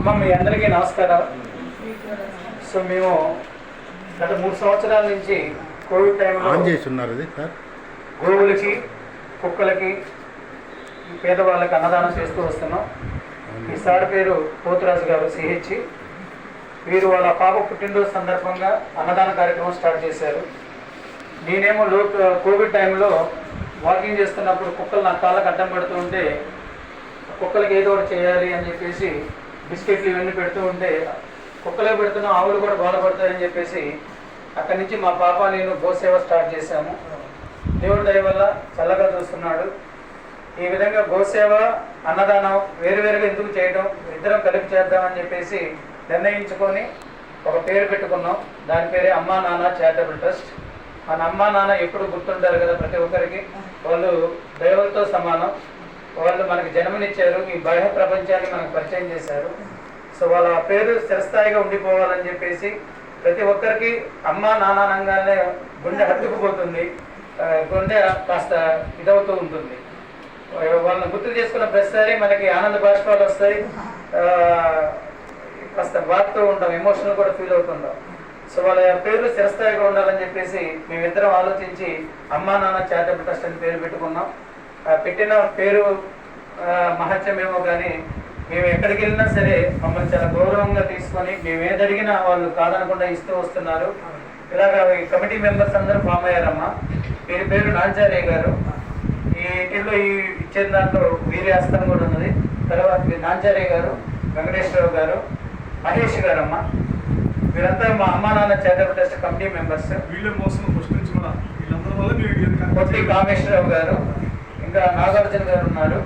అమ్మ మీ అందరికీ నమస్కారం. సో మేము గత 3 సంవత్సరాల నుంచి కోవిడ్ టైంలో గోవులకి కుక్కలకి పేదవాళ్ళకి అన్నదానం చేస్తూ వస్తున్నాం. ఈ సార్ పేరు పోతురాజు గారు సిహెచ్. వీరు వాళ్ళ పాప పుట్టినరోజు సందర్భంగా అన్నదాన కార్యక్రమం స్టార్ట్ చేశారు. నేనేమో కోవిడ్ టైంలో వాకింగ్ చేస్తున్నప్పుడు కుక్కలు నా కాళ్ళకు అడ్డం పెడుతూ ఉంటే కుక్కలకి ఏదో ఒకటి చేయాలి అని చెప్పేసి బిస్కెట్లు ఇవన్నీ పెడుతూ ఉంటే కుక్కలే పెడుతున్నా ఆవులు కూడా బాధపడతాయని చెప్పేసి అక్కడి నుంచి మా పాప నేను గోసేవ స్టార్ట్ చేశాము. దేవుడి దయ వల్ల చల్లగా చూస్తున్నాడు. ఈ విధంగా గోసేవ అన్నదానం వేరువేరుగా ఎందుకు చేయడం, ఇద్దరం కలిపి చేద్దామని చెప్పేసి నిర్ణయించుకొని ఒక పేరు పెట్టుకున్నాం. దాని పేరే అమ్మా నాన్న చారిటబుల్ ట్రస్ట్. మన అమ్మా నాన్న ఎప్పుడు గుర్తుంటారు కదా ప్రతి ఒక్కరికి. వాళ్ళు దైవంతో సమానం. వాళ్ళు మనకి జన్మనిచ్చారు, ఈ బాహ్య ప్రపంచాన్ని మనకు పరిచయం చేశారు. సో వాళ్ళ పేరు స్థిరస్థాయిగా ఉండిపోవాలని చెప్పేసి ప్రతి ఒక్కరికి అమ్మ నాన్న అనగానే గుండె హత్తుకుపోతుంది, గుండె కాస్త ఇదవుతూ ఉంటుంది. వాళ్ళని గుర్తు చేసుకున్న ప్రతిసారి మనకి ఆనంద బాష్పాలు వస్తాయి, కాస్త బాధతో ఉంటాం, ఎమోషనల్ కూడా ఫీల్ అవుతుంటాం. సో వాళ్ళ పేరు స్థిరస్థాయిగా ఉండాలని చెప్పేసి మేమిద్దరం ఆలోచించి అమ్మా నాన్న చారిటబుల్ ట్రస్ట్ అని పేరు పెట్టుకున్నాం. పెట్టిన పేరు మహత్యమేమో కానీ మేము ఎక్కడికి వెళ్ళినా సరే మమ్మల్ని చాలా గౌరవంగా తీసుకొని మేము ఏదడిగినా వాళ్ళు కాదనకుండా ఇస్తూ వస్తున్నారు. ఇలాగ కమిటీ మెంబర్స్ అందరూ ఫామ్ అయ్యారమ్మా. వీరి పేరు నాంచారయ్య గారు. ఈ ఇంటిలో ఈ ఇచ్చే దాంట్లో వీరి హస్తం కూడా ఉన్నది. తర్వాత నాంచారయ్య గారు, వెంకటేశ్వరరావు గారు, మహేష్ గారమ్మ. వీరంతా మా అమ్మా నాన్న చారిటబుల్ ట్రస్ట్ కమిటీ మెంబర్స్. కొట్టి కామేశ్వరరావు గారు, ఇంకా నాగార్జున గారు ఉన్నారు.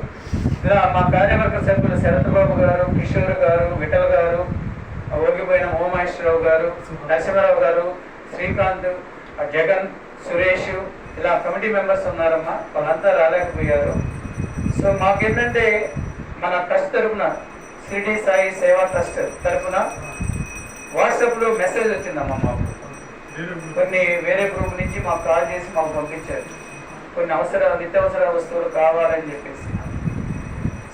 ఇలా మా కార్యవర్గ సభ్యులు శరత్ బాబు గారు, కిషోర్ గారు, విఠల్ గారు, ఓగిపోయిన ఓమహేశ్వరరావు గారు, నరసింహరావు గారు, శ్రీకాంత్, జగన్, సురేష్, ఇలా కమిటీ మెంబర్స్ ఉన్నారమ్మా. వాళ్ళంతా రాలేకపోయారు. సో మాకేంటంటే మన ట్రస్ట్ తరఫున షిరిడి సాయి సేవా ట్రస్ట్ తరఫున వాట్సాప్లో మెసేజ్ వచ్చిందమ్మా. మాకు కొన్ని వేరే గ్రూప్ నుంచి మాకు కాల్ చేసి మాకు పంపించారు. కొన్ని నిత్యావసర వస్తువులు కావాలని చెప్పేసి.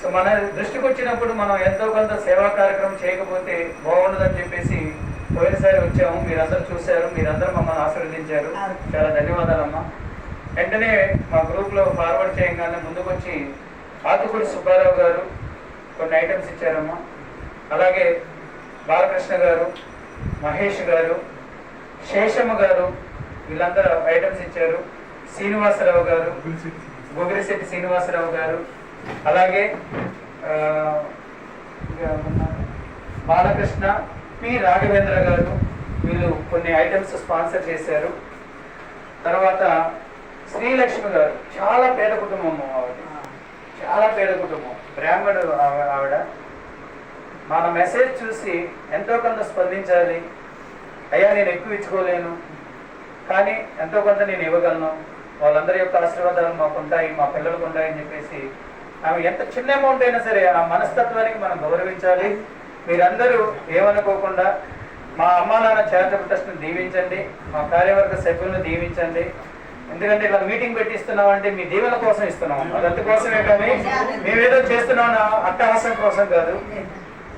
సో మన దృష్టికి వచ్చినప్పుడు మనం ఎంతో కొంత సేవా కార్యక్రమం చేయకపోతే బాగుండదని చెప్పేసి పోయినసారి వచ్చాము. మీరందరూ చూశారు, మీరందరూ మమ్మల్ని ఆశీర్వదించారు. చాలా ధన్యవాదాలమ్మా. వెంటనే మా గ్రూప్లో ఫార్వర్డ్ చేయగానే ముందుకు వచ్చి ఆతుకూరి సుబ్బారావు గారు కొన్ని ఐటమ్స్ ఇచ్చారమ్మా. అలాగే బాలకృష్ణ గారు, మహేష్ గారు, శేషమ్మ గారు, వీళ్ళందరూ ఐటమ్స్ ఇచ్చారు. శ్రీనివాసరావు గారు, గోగిరిశెట్టి శ్రీనివాసరావు గారు, అలాగే బాలకృష్ణ, పి రాఘవేంద్ర గారు, వీళ్ళు కొన్ని ఐటమ్స్ స్పాన్సర్ చేశారు. తర్వాత శ్రీలక్ష్మి గారు, చాలా పేద కుటుంబం ఆవిడ, చాలా పేద కుటుంబం, బ్రాహ్మణుడు ఆవిడ. మన మెసేజ్ చూసి ఎంతో కొంత స్పందించాలి. అయ్యా నేను ఎక్కువ ఇచ్చుకోలేను, కానీ ఎంతో కొంత నేను ఇవ్వగలను, వాళ్ళందరి యొక్క ఆశీర్వాదాలు మాకు ఉంటాయి, మా పిల్లలకు ఉంటాయని చెప్పేసి ఆమె ఎంత చిన్న అమౌంట్ అయినా సరే ఆ మనస్తత్వానికి మనం గౌరవించాలి. మీరందరూ ఏమనుకోకుండా మా అమ్మా నాన్న చారిటబుల్ ట్రస్ట్ని దీవించండి, మా కార్యవర్గ సభ్యులను దీవించండి. ఎందుకంటే ఇలా మీటింగ్ పెట్టిస్తున్నామంటే మీ దీవెన కోసం ఇస్తున్నాం, అది అందుకోసమే కానీ మేమేదో చేస్తున్నాం అట్టహాసం కోసం కాదు.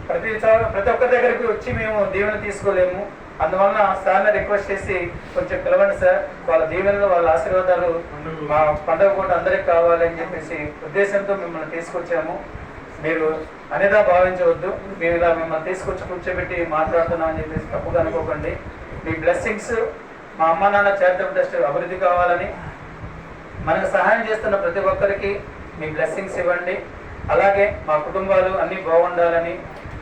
ప్రతి ఒక్కరి దగ్గరికి వచ్చి మేము దీవెన తీసుకోలేము. అందువలన సార్ని రిక్వెస్ట్ చేసి కొంచెం పిలవండి సార్, వాళ్ళ దీవెనలు వాళ్ళ ఆశీర్వాదాలు మా పండుగ పూట అందరికి కావాలని చెప్పేసి ఉద్దేశంతో మిమ్మల్ని తీసుకొచ్చాము. మీరు అనేదా భావించవద్దు. మేము ఇలా మిమ్మల్ని తీసుకొచ్చి కూర్చోబెట్టి మాట్లాడుతున్నామని చెప్పేసి తప్పుగా అనుకోకండి. మీ బ్లెస్సింగ్స్ మా అమ్మ నాన్న చారిటబుల్ ట్రస్ట్ అభివృద్ధి కావాలని, మనకు సహాయం చేస్తున్న ప్రతి ఒక్కరికి మీ బ్లెస్సింగ్స్ ఇవ్వండి. అలాగే మా కుటుంబాలు అన్నీ బాగుండాలని,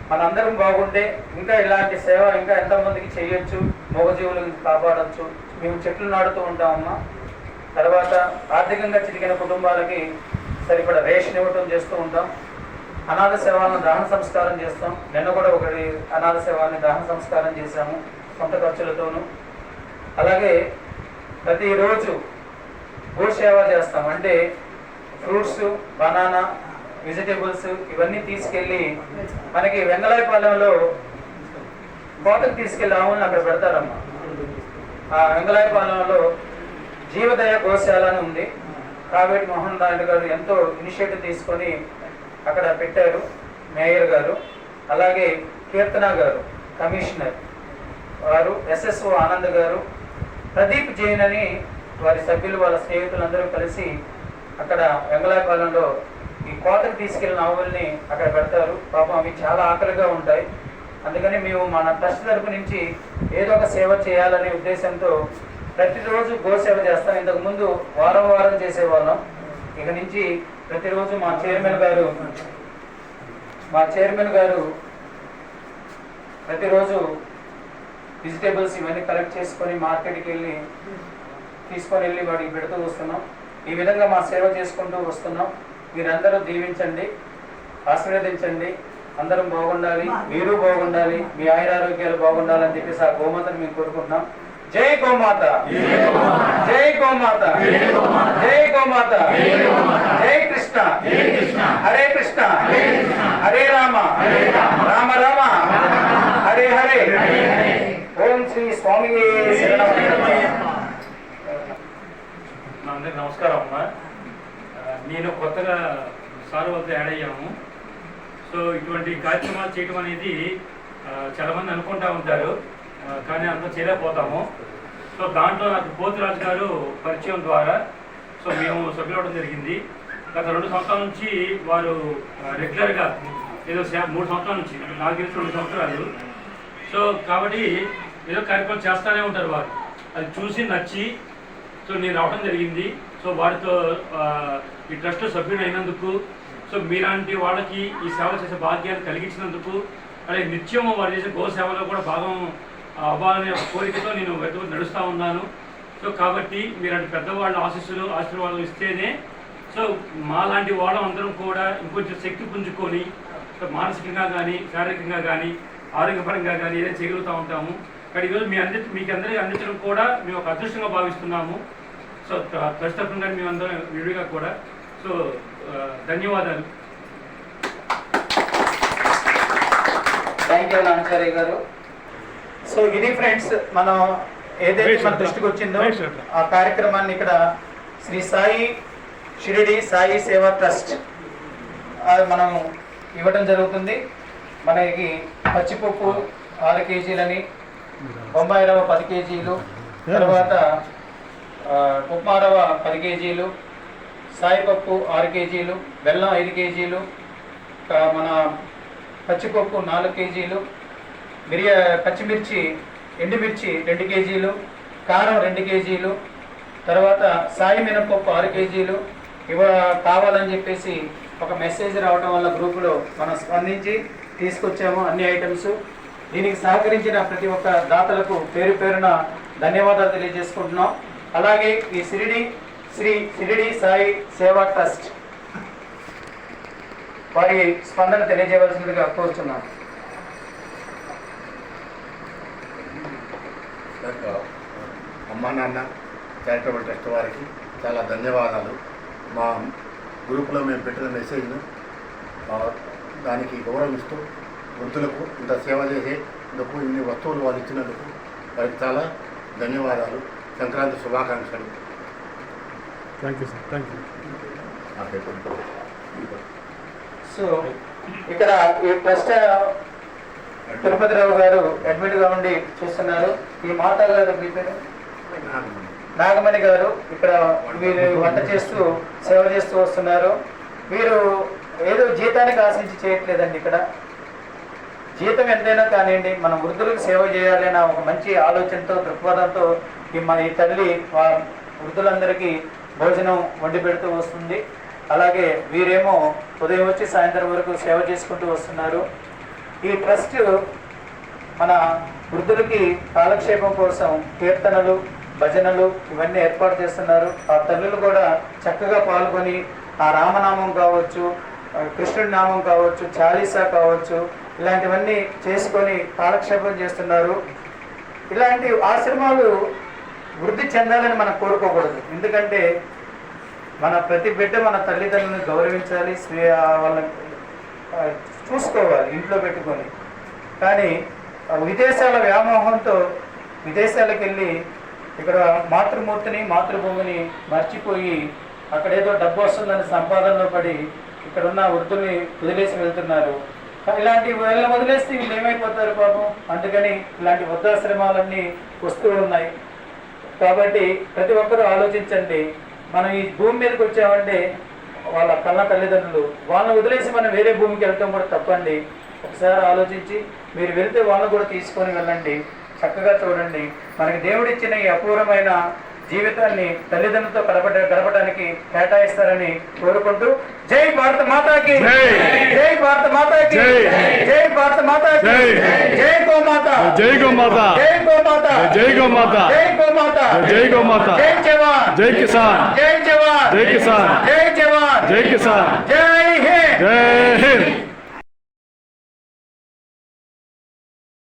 మనందరం బాగుంటే ఇంకా ఇలాంటి సేవ ఇంకా ఎంతమందికి చేయొచ్చు, మూగజీవులను కాపాడవచ్చు. మేము చెట్లు నాటుతూ ఉంటామమ్మా. తర్వాత ఆర్థికంగా చిరిగిన కుటుంబాలకి సరిపడా రేషన్ ఇవ్వటం చేస్తూ ఉంటాం. అనాథ సేవలను దహన సంస్కారం చేస్తాం. నిన్న కూడా ఒకటి అనాథ సేవల్ని దహన సంస్కారం చేశాము సొంత ఖర్చులతోనూ. అలాగే ప్రతిరోజు గోసేవ చేస్తాం. అంటే ఫ్రూట్స్, బనానా, వెజిటేబుల్స్ ఇవన్నీ తీసుకెళ్ళి మనకి వెంగళాయపాలెంలో కోటకు తీసుకెళ్ళి ఆవులను అక్కడ పెడతారమ్మా. ఆ వెంగళాయపాలెంలో జీవదయ గోశాల అని ఉంది. కావేటి మోహన్ రాయుడు గారు ఎంతో ఇనిషియేటివ్ తీసుకొని అక్కడ పెట్టారు మేయర్ గారు. అలాగే కీర్తన గారు కమిషనర్ వారు, SSO ఆనంద్ గారు, ప్రదీప్ జైన్ అని వారి సభ్యులు వాళ్ళ స్నేహితులందరూ కలిసి అక్కడ వెంగళాపాలెంలో ఈ కోటకు తీసుకెళ్లిన ఆవుల్ని అక్కడ పెడతారు. పాపం అవి చాలా ఆకలిగా ఉంటాయి. అందుకని మేము మన ట్రస్ట్ తరపు నుంచి ఏదో ఒక సేవ చేయాలనే ఉద్దేశంతో ప్రతిరోజు గోసేవ చేస్తాం. ఇంతకుముందు వారం వారం చేసేవాళ్ళం. ఇక నుంచి ప్రతిరోజు మా చైర్మన్ గారు ప్రతిరోజు వెజిటేబుల్స్ ఇవన్నీ కలెక్ట్ చేసుకొని మార్కెట్కి వెళ్ళి తీసుకొని వెళ్ళి వాడికి పెడుతూ వస్తున్నాం. ఈ విధంగా మా సేవ చేసుకుంటూ వస్తున్నాం. మీరందరూ దీవించండి, ఆశీర్వదించండి. అందరం బాగుండాలి, మీరు బాగుండాలి, మీ ఆయురారోగ్యాలు బాగుండాలని చెప్పేసి ఆ గోమాతను మేము కోరుకుంటున్నాం. జై గోమాత, జై గోమాత, జై గోమాత, జై కృష్ణ, హరే కృష్ణ, హరే రామ, రామ రామ, హరే హరే. ఓం శ్రీ స్వామి అందరికి నమస్కారం అమ్మా. నేను కొత్తగా సార్ వద్ద యాడ్ అయ్యాము. సో ఇటువంటి కార్యక్రమాలు చేయడం అనేది చాలామంది అనుకుంటూ ఉంటారు, కానీ అంతా చేయలేకపోతాము. సో దాంట్లో నాకు పోతురాజు గారు పరిచయం ద్వారా సో మేము సభ్యులవడం జరిగింది. గత 2 సంవత్సరాల నుంచి వారు రెగ్యులర్గా ఏదో 3 సంవత్సరాల నుంచి, నాకు తెలిసి 2 సంవత్సరాలు. సో కాబట్టి ఏదో కార్యక్రమం చేస్తూనే ఉంటారు వారు. అది చూసి నచ్చి సో నేను రావడం జరిగింది. సో వారితో ఈ ట్రస్ట్ సభ్యుడు అయినందుకు, సో మీలాంటి వాళ్ళకి ఈ సేవ చేసే భాగ్యాన్ని కలిగించినందుకు, అలాగే నిత్యం వారు చేసే గో సేవలో కూడా భాగం అవ్వాలనే కోరికతో నేను వెతుకు నడుస్తూ ఉన్నాను. సో కాబట్టి మీలాంటి పెద్దవాళ్ళ ఆశీర్వాదాలు ఇస్తేనే సో మాలాంటి వాళ్ళం అందరం కూడా ఇంకొంచెం శక్తి పుంజుకొని సో మానసికంగా కానీ, శారీరకంగా కానీ, ఆరోగ్యపరంగా కానీ ఏదైనా చేయగలుగుతూ ఉంటాము. కానీ ఈరోజు మీకు అందరికీ అందించడం కూడా మేము ఒక అదృష్టంగా భావిస్తున్నాము. సో ట్రస్ట్ తరఫున మేము అందరం విడిగా కూడా. సో ధన్యవాదాలు. థ్యాంక్ యూ నాంచారి గారు. సో ఇది ఫ్రెండ్స్, మనం ఏదైతే మన దృష్టికి వచ్చిందో ఆ కార్యక్రమాన్ని ఇక్కడ శ్రీ సాయి షిరిడి సాయి సేవా ట్రస్ట్ మనం ఇవ్వడం జరుగుతుంది. మనకి పచ్చిపప్పు 6 కేజీలని, బొంబాయి రవ్వ 10 కేజీలు, తర్వాత ఉప్మా రవ్వ 10 కేజీలు, సాయిపప్పు 6 కేజీలు, బెల్లం 5 కేజీలు, మన పచ్చిపప్పు 4 కేజీలు, పచ్చిమిర్చి ఎండుమిర్చి 2 కేజీలు, కారం 2 కేజీలు, తర్వాత సాయి మినపప్పు 6 కేజీలు కావాలని చెప్పేసి ఒక మెసేజ్ రావడం వల్ల గ్రూపులో మనం స్పందించి తీసుకొచ్చాము అన్ని ఐటమ్స్. దీనికి సహకరించిన ప్రతి ఒక్క దాతలకు పేరు పేరున ధన్యవాదాలు తెలియజేసుకుంటున్నాం. అలాగే ఈ షిరిడి సాయి సేవా ట్రస్ట్ వారి స్పందన తెలియజేయవలసిందిగా కోరుతున్నాను. అమ్మా నాన్న చారిటబుల్ ట్రస్ట్ వారికి చాలా ధన్యవాదాలు. మా గ్రూప్లో మేము పెట్టిన మెసేజ్ను దానికి గౌరవిస్తూ వృద్ధులకు ఇంత సేవ చేసేందుకు ఇన్ని వస్తువులు వాళ్ళు ఇచ్చినందుకు వారికి చాలా ధన్యవాదాలు. సంక్రాంతి శుభాకాంక్షలు. Thank you sir. Thank you. So ఇక్కడ ఈ ట్రస్ట్ తిరుపతిరావు గారు అడ్మిట్గా ఉండి చూస్తున్నారు. ఈ మాట్లాడలేదు మీ పేరు నాగమణి గారు. ఇక్కడ వీరు వంట చేస్తూ సేవ చేస్తూ వస్తున్నారు. వీరు ఏదో జీతానికి ఆశించి చేయట్లేదండి. ఇక్కడ జీతం ఎంతైనా కానివ్వండి, మనం వృద్ధులకు సేవ చేయాలి అన్న ఒక మంచి ఆలోచనతో, దృక్పథంతో ఈ తల్లి వృద్ధులందరికీ భోజనం వండి పెడుతూ వస్తుంది. అలాగే వీరేమో ఉదయం వచ్చి సాయంత్రం వరకు సేవ చేసుకుంటూ వస్తున్నారు. ఈ ట్రస్ట్ మన వృద్ధులకి కాలక్షేపం కోసం కీర్తనలు, భజనలు ఇవన్నీ ఏర్పాటు చేస్తున్నారు. ఆ తల్లులు కూడా చక్కగా పాల్గొని ఆ రామనామం కావచ్చు, కృష్ణుడి నామం కావచ్చు, చాలీసా కావచ్చు, ఇలాంటివన్నీ చేసుకొని కాలక్షేపం చేస్తున్నారు. ఇలాంటి ఆశ్రమాలు వృద్ధి చెందాలని మనం కోరుకోకూడదు. ఎందుకంటే మన ప్రతి బిడ్డ మన తల్లిదండ్రులను గౌరవించాలి, వాళ్ళని చూసుకోవాలి ఇంట్లో పెట్టుకొని. కానీ విదేశాల వ్యామోహంతో విదేశాలకు వెళ్ళి ఇక్కడ మాతృమూర్తిని, మాతృభూమిని మర్చిపోయి అక్కడ ఏదో డబ్బు వస్తుందని సంపాదనలో పడి ఇక్కడ ఉన్న వృద్ధుల్ని వదిలేసి వెళ్తున్నారు. ఇలాంటి వీళ్ళని వదిలేస్తే వీళ్ళు ఏమైపోతారు పాపం. అందుకని ఇలాంటి వృద్ధాశ్రమాలన్నీ వస్తూ ఉన్నాయి. కాబట్టి ప్రతి ఒక్కరూ ఆలోచించండి. మనం ఈ భూమి మీదకి వచ్చామంటే వాళ్ళ కన్న తల్లిదండ్రులు, వాళ్ళని వదిలేసి మనం వేరే భూమికి వెళ్ళటం కూడా తప్పండి. ఒకసారి ఆలోచించి మీరు వెళ్తే వాళ్ళని కూడా తీసుకొని వెళ్ళండి. చక్కగా చూడండి. మనకి దేవుడిచ్చిన ఈ అపూర్వమైన జీవితాన్ని తల్లిదండ్రులతో గడపడానికి కేటాయిస్తారని కోరుకుంటూ జై భారత మాతాకి, జై భారత మాతాకి, జై భారత మాతాకి, జై గోమాత, జై గోమాత, జై గోమాత, జై గోమాత, జై గోమాత, జై గోమాత, జై జవాన్, జై కిసాన్, జై జవాన్, జై కిసాన్, జై జవాన్, జై కిసాన్, జై హింద్. జై హింద్.